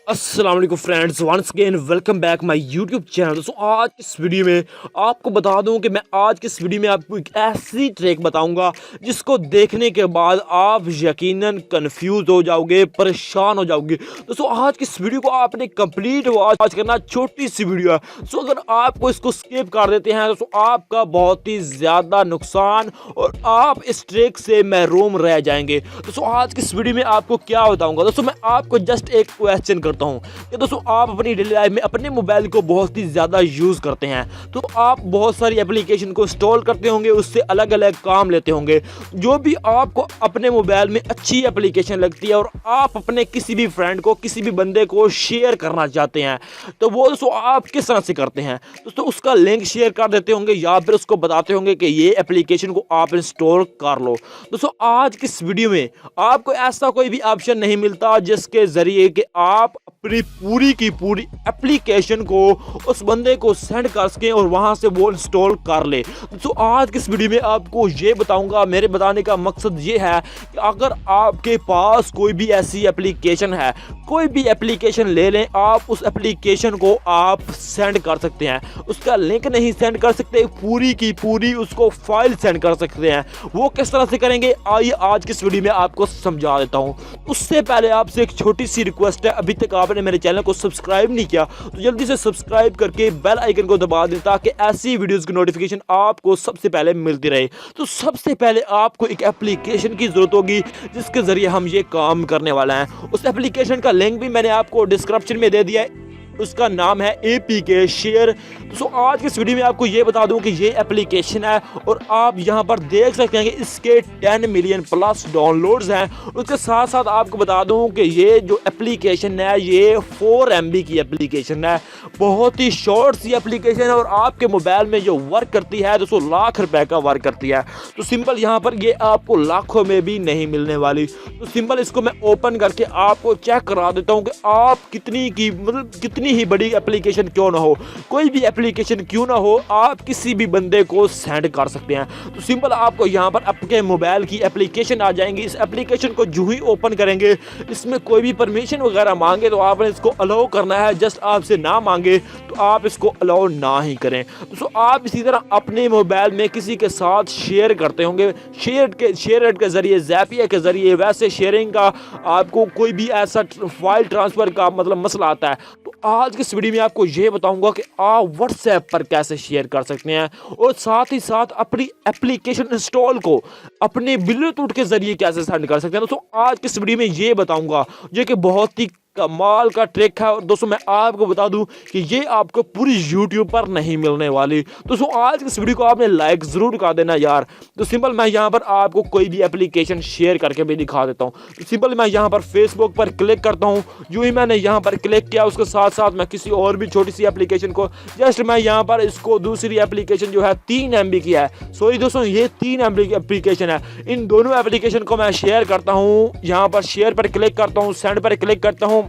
अस्सलाम वालेकुम friends, once again welcome back my YouTube channel. दोस्तों आज इस वीडियो में आपको बता दूं कि मैं आज की इस वीडियो में आपको एक ऐसी ट्रिक बताऊंगा जिसको देखने के बाद आप यकीनन कंफ्यूज हो जाओगे, परेशान हो जाओगे। दोस्तों आज की इस वीडियो को आपने कंप्लीट वॉच करना, छोटी सी वीडियो है। सो अगर आपको इसको स्किप कर देते हैं दोस्तों आपका बहुत ही ज़्यादा नुकसान और आप इस ट्रिक से महरूम रह जाएंगे। दोस्तों आज की इस वीडियो में आपको क्या बताऊँगा, दोस्तों मैं आपको जस्ट एक क्वेश्चन करता हूं कि दोस्तों आप अपनी डेली लाइफ में अपने मोबाइल को बहुत ही ज़्यादा यूज़ करते हैं, तो आप बहुत सारी एप्लीकेशन को इंस्टॉल करते होंगे, उससे अलग अलग काम लेते होंगे। जो भी आपको अपने मोबाइल में अच्छी एप्लीकेशन लगती है और आप अपने किसी भी फ्रेंड को, किसी भी बंदे को शेयर करना चाहते हैं, तो वो दोस्तों आप किस तरह से करते हैं। दोस्तों उसका लिंक शेयर कर देते होंगे या फिर उसको बताते होंगे कि ये एप्लीकेशन को आप इंस्टॉल कर लो। दोस्तों आज की इस वीडियो में आपको ऐसा कोई भी ऑप्शन नहीं मिलता जिसके ज़रिए कि आप अपनी पूरी की पूरी एप्लीकेशन को उस बंदे को सेंड कर सकें और वहां से वो इंस्टॉल कर ले। तो आज किस वीडियो में आपको ये बताऊंगा, मेरे बताने का मकसद ये है कि अगर आपके पास कोई भी ऐसी एप्लीकेशन है, कोई भी एप्लीकेशन ले लें, आप उस एप्लीकेशन को आप सेंड कर सकते हैं। उसका लिंक नहीं सेंड कर सकते, पूरी की पूरी उसको फाइल सेंड कर सकते हैं। वो किस तरह से करेंगे आइए आज की इस वीडियो में आपको समझा देता हूं। उससे पहले आपसे एक छोटी सी रिक्वेस्ट है, अभी तक आपने मेरे चैनल को सब्सक्राइब नहीं किया तो जल्दी से सब्सक्राइब करके बेल आइकन को दबा दें ताकि ऐसी वीडियोस की नोटिफिकेशन आपको सबसे पहले मिलती रहे। तो सबसे पहले आपको एक एप्लीकेशन की जरूरत होगी जिसके जरिए हम ये काम करने वाला हैं। उस एप्लीकेशन का लिंक भी मैंने आपको डिस्क्रिप्शन में दे दिया है, उसका नाम है APK शेयर। तो आज की इस वीडियो में आपको ये बता दूं कि ये एप्लीकेशन है और आप यहां पर देख सकते हैं कि इसके 10 मिलियन प्लस डाउनलोड्स हैं। उसके साथ साथ आपको बता दूं कि ये जो एप्लीकेशन है ये 4 MB की एप्लीकेशन है, बहुत ही शॉर्ट सी एप्लीकेशन है और आपके मोबाइल में जो वर्क करती है दोस्तों लाख रुपए का वर्क करती है। तो सिंपल यहाँ पर ये आपको लाखों में भी नहीं मिलने वाली। तो सिंपल इसको मैं ओपन करके आपको चेक करा देता हूँ कि आप कितनी ही बड़ी एप्लीकेशन क्यों ना हो, कोई भी एप्लीकेशन क्यों ना हो, आप किसी भी बंदे को सेंड कर सकते हैं। तो सिंपल आपको यहाँ पर आपके मोबाइल की एप्लीकेशन आ जाएंगी। इस एप्लीकेशन को जो ही ओपन करेंगे, इसमें कोई भी परमिशन वगैरह मांगे तो आपने इसको अलाउ करना है, जस्ट आपसे ना मांगे तो आप इसको अलाउ ना ही करें। तो आप इसी तरह अपने मोबाइल में किसी के साथ शेयर करते होंगे, शेयर के जरिए, ज़ैपिया के जरिए, वैसे शेयरिंग का आपको कोई भी ऐसा फाइल ट्रांसफ़र का मसला आता है, तो आज की इस वीडियो में आपको ये बताऊंगा कि आप व्हाट्सएप पर कैसे शेयर कर सकते हैं और साथ ही साथ अपनी एप्लीकेशन इंस्टॉल को अपने ब्लूटूथ के जरिए कैसे सेंड कर सकते हैं। दोस्तों आज की इस वीडियो में ये बताऊंगा जो कि बहुत ही कमाल का ट्रिक है और दोस्तों मैं आपको बता दूं कि ये आपको पूरी YouTube पर नहीं मिलने वाली। दोस्तों आज की इस वीडियो को आपने लाइक ज़रूर कर देना यार। तो सिंपल मैं यहाँ पर आपको कोई भी एप्लीकेशन शेयर करके भी दिखा देता हूँ। तो सिंपल मैं यहाँ पर फेसबुक पर क्लिक करता हूँ, जो ही मैंने यहाँ पर क्लिक किया उसके साथ साथ मैं किसी और भी छोटी सी एप्लीकेशन को जस्ट मैं यहाँ पर इसको दूसरी एप्लीकेशन जो है 3 MB की है, सॉरी दोस्तों ये 3 MB की एप्लीकेशन है, इन दोनों एप्लीकेशन को मैं शेयर करता हूँ। यहाँ पर शेयर पर क्लिक करता हूँ, सेंड पर क्लिक करता हूँ।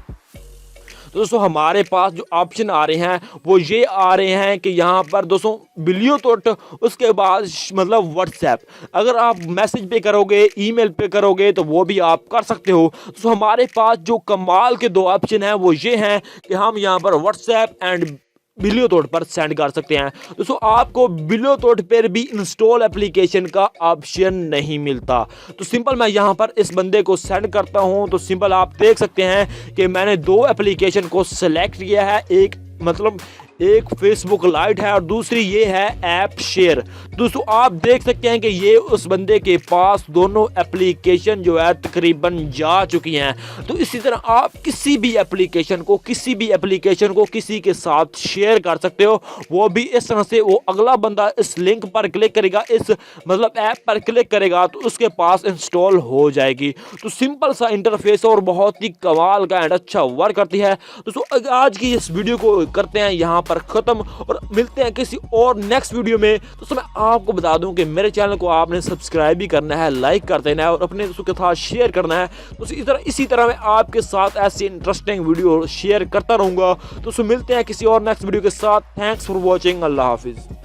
तो दोस्तों हमारे पास जो ऑप्शन आ रहे हैं वो ये आ रहे हैं कि यहाँ पर दोस्तों ब्लूटूथ, उसके बाद व्हाट्सएप, अगर आप मैसेज पे करोगे, ईमेल पे करोगे तो वो भी आप कर सकते हो। तो हमारे पास जो कमाल के 2 ऑप्शन हैं वो ये हैं कि हम यहाँ पर व्हाट्सएप एंड ब्लूटूथ पर सेंड कर सकते हैं। दोस्तों आपको ब्लूटूथ पर भी इंस्टॉल एप्लीकेशन का ऑप्शन नहीं मिलता। तो सिंपल मैं यहाँ पर इस बंदे को सेंड करता हूँ। तो सिंपल आप देख सकते हैं कि मैंने 2 एप्लीकेशन को सेलेक्ट किया है, एक फेसबुक लाइट है और दूसरी ये है ऐप शेयर। दोस्तों आप देख सकते हैं कि ये उस बंदे के पास दोनों एप्लीकेशन जो है तकरीबन जा चुकी हैं। तो इसी तरह आप किसी भी एप्लीकेशन को किसी के साथ शेयर कर सकते हो। वो भी इस तरह से, वो अगला बंदा इस लिंक पर क्लिक करेगा, इस ऐप पर क्लिक करेगा तो उसके पास इंस्टॉल हो जाएगी। तो सिंपल सा इंटरफेस और बहुत ही कमाल का एंड अच्छा वर्क करती है। दोस्तों आज की इस वीडियो को करते हैं यहाँ पर खत्म और मिलते हैं किसी और नेक्स्ट वीडियो में। तो मैं आपको बता दूं कि मेरे चैनल को आपने सब्सक्राइब भी करना है, लाइक कर देना है और अपने दोस्तों के साथ शेयर करना है। तो इसी तरह मैं आपके साथ ऐसी इंटरेस्टिंग वीडियो शेयर करता रहूंगा। तो मिलते हैं किसी और नेक्स्ट वीडियो के साथ। Thanks for watching. अल्लाह हाफिज़।